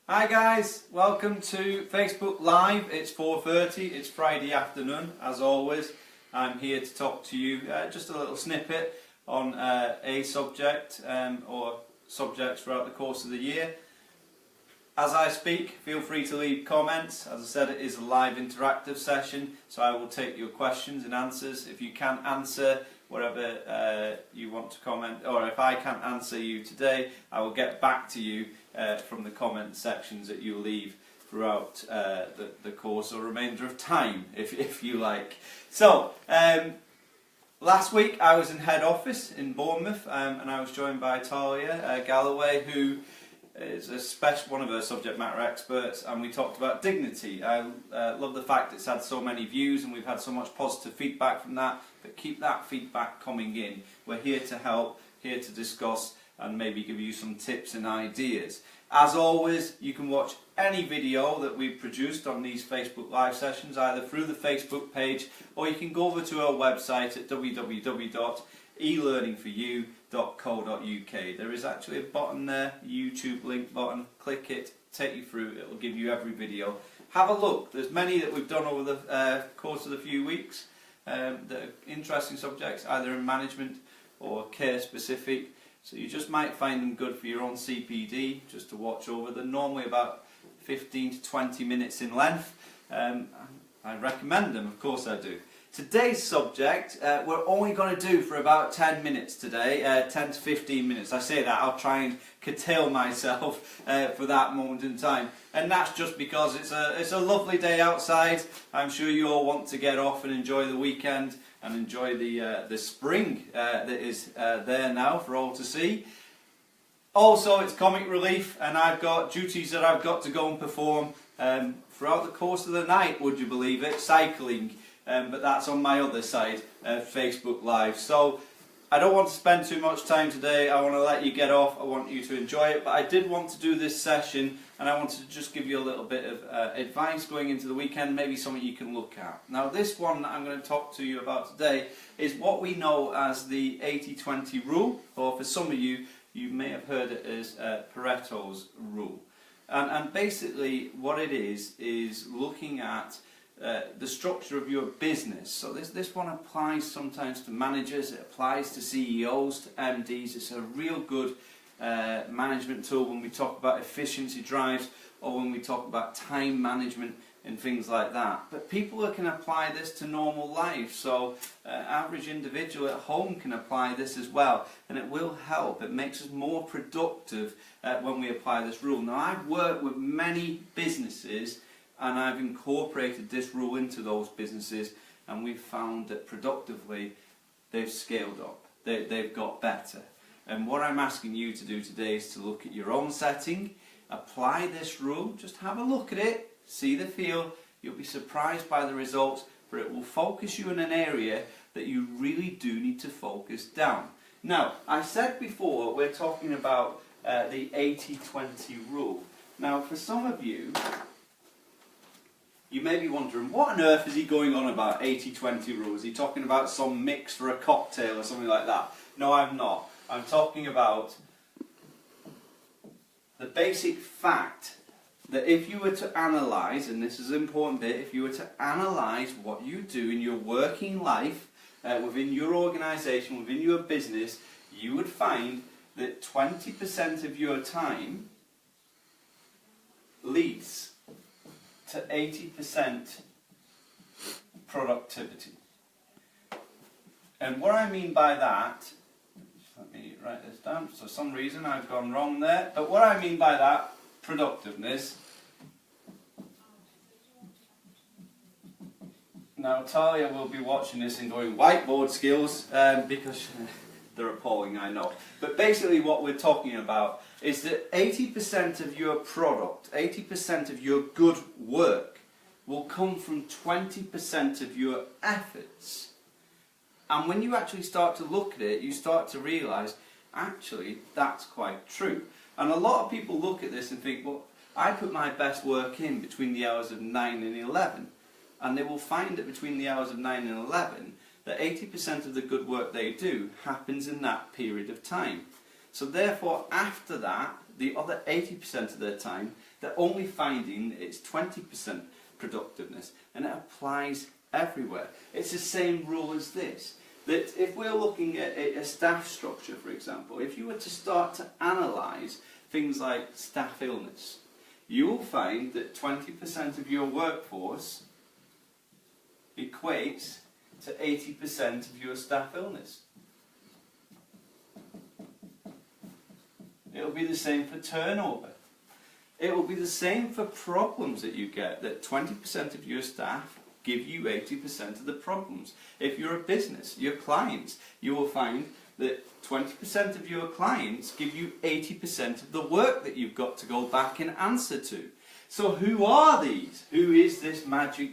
Hi guys, welcome to Facebook Live. It's 4:30, it's Friday afternoon. As always, I'm here to talk to you, just a little snippet on a subject or subjects throughout the course of the year. As I speak, feel free to leave comments. As I said, it is a live interactive session, so I will take your questions and answers. If you can't answer whatever you want to comment, or if I can't answer you today, I will get back to you from the comment sections that you leave throughout the course or remainder of time, if you like. So, last week I was in head office in Bournemouth, and I was joined by Talia Galloway, who is one of her subject matter experts, and we talked about dignity. I love the fact it's had so many views and we've had so much positive feedback from that, but keep that feedback coming in. We're here to help, here to discuss and maybe give you some tips and ideas. As always, you can watch any video that we've produced on these Facebook Live sessions either through the Facebook page, or you can go over to our website at www.elearningforyou.co.uk. There is actually a button there, YouTube link button. Click it, take you through. It will give you every video. Have a look. There's many that we've done over the course of the few weeks that are interesting subjects, either in management or care specific. So you just might find them good for your own CPD, just to watch over. They're normally about 15 to 20 minutes in length. I recommend them, of course I do. Today's subject, we're only going to do for about 10 minutes today, 10 to 15 minutes. I say that, I'll try and curtail myself for that moment in time. And that's just because it's a lovely day outside. I'm sure you all want to get off and enjoy the weekend and enjoy the spring that is there now for all to see. Also, it's comic relief, and I've got duties that I've got to go and perform throughout the course of the night, would you believe it, cycling. But that's on my other side, Facebook Live. So I don't want to spend too much time today. I want to let you get off. I want you to enjoy it. But I did want to do this session, and I wanted to just give you a little bit of advice going into the weekend, maybe something you can look at. Now, this one that I'm going to talk to you about today is what we know as the 80-20 rule, or for some of you, you may have heard it as Pareto's rule. And basically what it is looking at the structure of your business. So this one applies sometimes to managers, it applies to CEOs, to MDs. It's a real good management tool when we talk about efficiency drives or when we talk about time management and things like that. But people can apply this to normal life, so average individual at home can apply this as well, and it will help. It makes us more productive when we apply this rule. Now, I've worked with many businesses and I've incorporated this rule into those businesses, and we've found that productively they've scaled up, they've got better. And what I'm asking you to do today is to look at your own setting, apply this rule, just have a look at it, see the feel. You'll be surprised by the results, but it will focus you in an area that you really do need to focus down. Now, I said before we're talking about the 80-20 rule. Now, for some of you, you may be wondering, what on earth is he going on about 80-20 rule? Is he talking about some mix for a cocktail or something like that? No, I'm not. I'm talking about the basic fact that if you were to analyse, and this is an important bit, if you were to analyse what you do in your working life, within your organisation, within your business, you would find that 20% of your time leads to 80% productivity. And what I mean by that, let me write this down, for some reason I've gone wrong there, but what I mean by that, productiveness. Now, Talia will be watching this and going, whiteboard skills, because they're appalling, I know. But basically what we're talking about is that 80% of your product, 80% of your good work will come from 20% of your efforts. And when you actually start to look at it, you start to realise, actually, that's quite true. And a lot of people look at this and think, well, I put my best work in between the hours of 9 and 11. And they will find that between the hours of 9 and 11, that 80% of the good work they do happens in that period of time. So therefore, after that, the other 80% of their time, they're only finding it's 20% productiveness, and it applies everywhere. It's the same rule as this, that if we're looking at a staff structure, for example, if you were to start to analyse things like staff illness, you will find that 20% of your workforce equates to 80% of your staff illness. It'll be the same for turnover. It will be the same for problems that you get, that 20% of your staff give you 80% of the problems. If you're a business, your clients, you will find that 20% of your clients give you 80% of the work that you've got to go back and answer to. So who are these? Who is this magic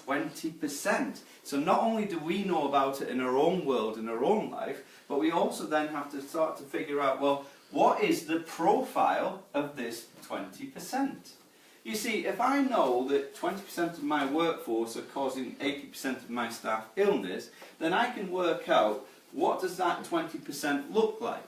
20%? So not only do we know about it in our own world, in our own life, but we also then have to start to figure out, well, what is the profile of this 20%? You see, if I know that 20% of my workforce are causing 80% of my staff illness, then I can work out what does that 20% look like.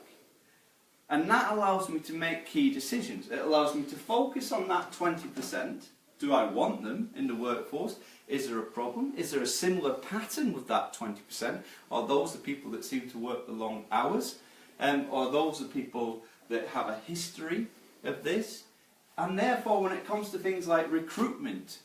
And that allows me to make key decisions. It allows me to focus on that 20%. Do I want them in the workforce? Is there a problem? Is there a similar pattern with that 20%? Are those the people that seem to work the long hours? Or those the people that have a history of this? And therefore, when it comes to things like recruitment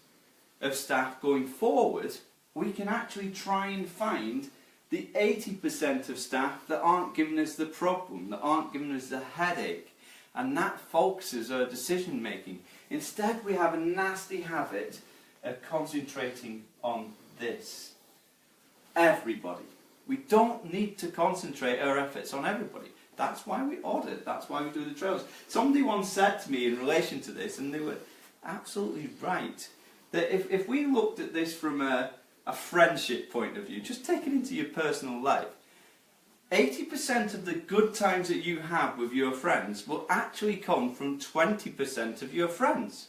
of staff going forward, we can actually try and find the 80% of staff that aren't giving us the problem, that aren't giving us the headache. And that focuses our decision making. Instead, we have a nasty habit of concentrating on this. Everybody. We don't need to concentrate our efforts on everybody. That's why we audit, that's why we do the trails. Somebody once said to me in relation to this, and they were absolutely right, that if we looked at this from a friendship point of view, just take it into your personal life, 80% of the good times that you have with your friends will actually come from 20% of your friends.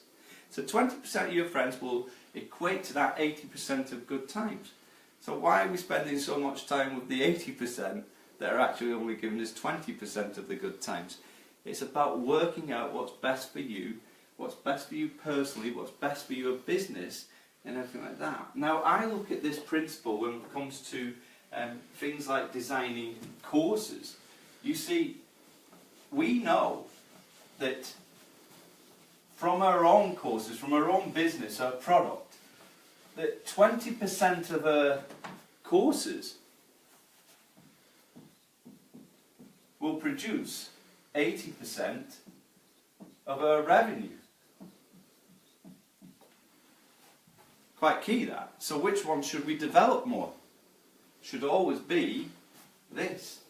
So 20% of your friends will equate to that 80% of good times. So why are we spending so much time with the 80% that are actually only giving us 20% of the good times? It's about working out what's best for you personally, what's best for your business, and everything like that. Now, I look at this principle when it comes to things like designing courses. You see, we know that from our own courses, from our own business, our product, that 20% of our courses will produce 80% of our revenue. Quite key, that. So which one should we develop more? Should always be this.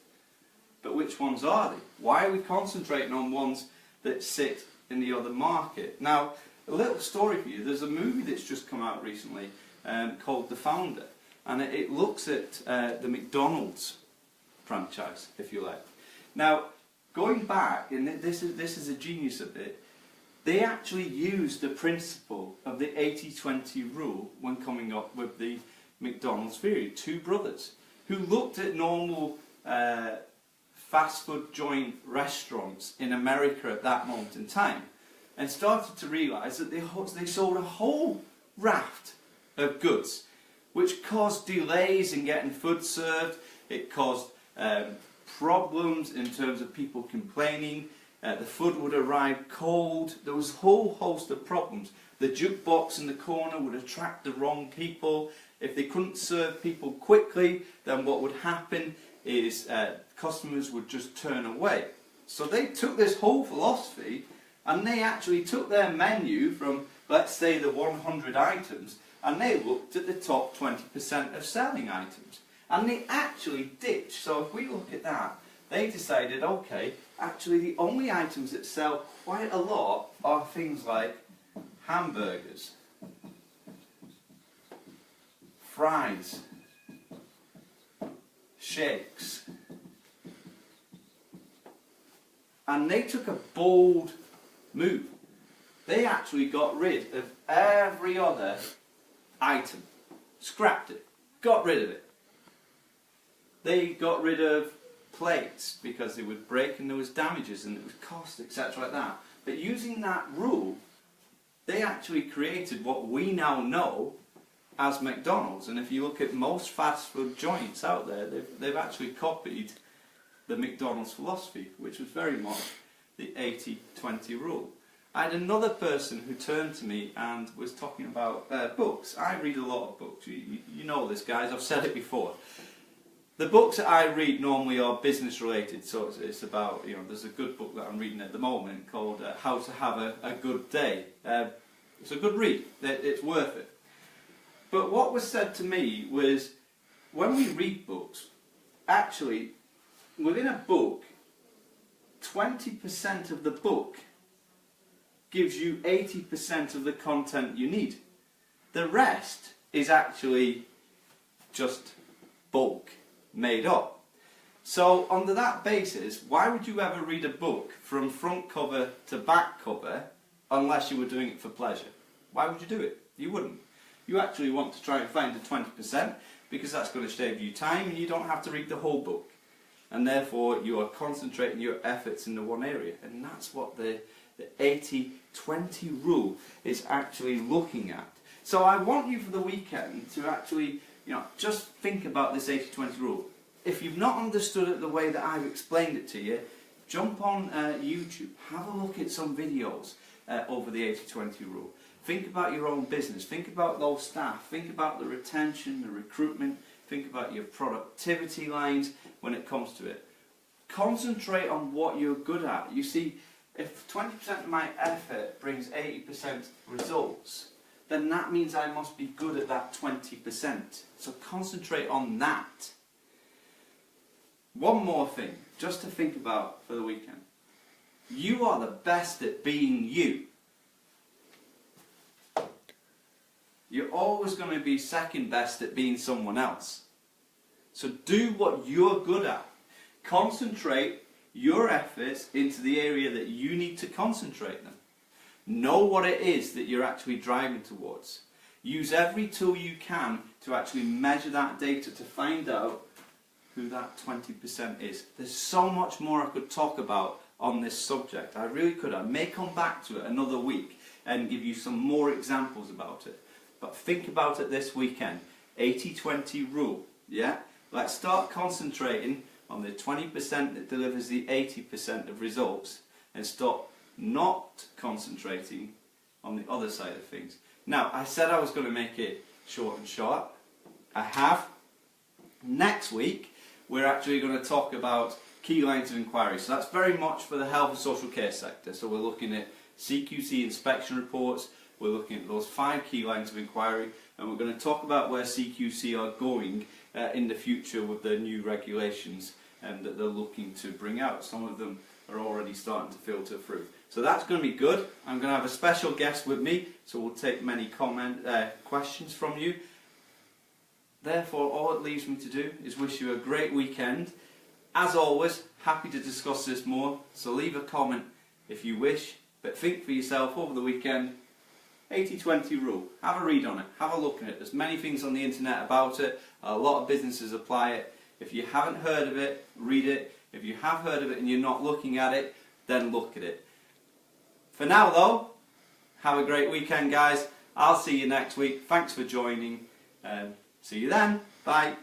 But which ones are they? Why are we concentrating on ones that sit in the other market? Now, a little story for you. There's a movie that's just come out recently called The Founder, and it looks at the McDonald's franchise, if you like. Now, going back, and this is a genius of it, they actually used the principle of the 80-20 rule when coming up with the McDonald's theory. Two brothers who looked at normal fast food joint restaurants in America at that moment in time and started to realise that they sold a whole raft of goods, which caused delays in getting food served. It caused problems in terms of people complaining. The food would arrive cold. There was a whole host of problems. The jukebox in the corner would attract the wrong people. If they couldn't serve people quickly, then what would happen is customers would just turn away. So they took this whole philosophy and they actually took their menu from, let's say, the 100 items, and they looked at the top 20% of selling items. And they actually ditched. So if we look at that, they decided, okay, actually the only items that sell quite a lot are things like hamburgers, fries, shakes. And they took a bold move. They actually got rid of every other item, scrapped it, got rid of it. They got rid of plates because they would break and there was damages and it was cost, etc. like that. But using that rule, they actually created what we now know as McDonald's. And if you look at most fast food joints out there, they've actually copied the McDonald's philosophy, which was very much the 80-20 rule. I had another person who turned to me and was talking about books. I read a lot of books. You know this, guys. I've said it before. The books that I read normally are business related, so it's about, you know, there's a good book that I'm reading at the moment called How to Have a Good Day. It's a good read. It's worth it. But what was said to me was, when we read books, actually, within a book, 20% of the book gives you 80% of the content you need. The rest is actually just bulk made up. So under that basis, why would you ever read a book from front cover to back cover unless you were doing it for pleasure? Why would you do it? You wouldn't. You actually want to try and find the 20% because that's going to save you time and you don't have to read the whole book. And therefore you are concentrating your efforts in the one area. And that's what the 80-20 rule is actually looking at. So I want you for the weekend to actually, you know, just think about this 80-20 rule. If you've not understood it the way that I've explained it to you, jump on YouTube, have a look at some videos over the 80-20 rule. Think about your own business, think about those staff, think about the retention, the recruitment, think about your productivity lines when it comes to it. Concentrate on what you're good at. You see, if 20% of my effort brings 80% results, then that means I must be good at that 20%. So concentrate on that. One more thing, just to think about for the weekend. You are the best at being you. You're always going to be second best at being someone else. So do what you're good at. Concentrate your efforts into the area that you need to concentrate them. Know what it is that you're actually driving towards. Use every tool you can to actually measure that data to find out who that 20% is. There's so much more I could talk about on this subject. I really could. I may come back to it another week and give you some more examples about it. But think about it this weekend. 80-20 rule. Yeah? Let's start concentrating on the 20% that delivers the 80% of results and stop not concentrating on the other side of things. Now, I said I was going to make it short and sharp. I have. Next week, we're actually going to talk about key lines of inquiry. So that's very much for the health and social care sector. So we're looking at CQC inspection reports. We're looking at those 5 key lines of inquiry, and we're going to talk about where CQC are going in the future with the new regulations that they're looking to bring out. Some of them are already starting to filter through. So that's going to be good. I'm going to have a special guest with me, so we'll take many questions from you. Therefore, all it leaves me to do is wish you a great weekend. As always, happy to discuss this more, so leave a comment if you wish, but think for yourself over the weekend. 80-20 rule. Have a read on it. Have a look at it. There's many things on the internet about it. A lot of businesses apply it. If you haven't heard of it, read it. If you have heard of it and you're not looking at it, then look at it. For now though, have a great weekend, guys. I'll see you next week. Thanks for joining. See you then. Bye.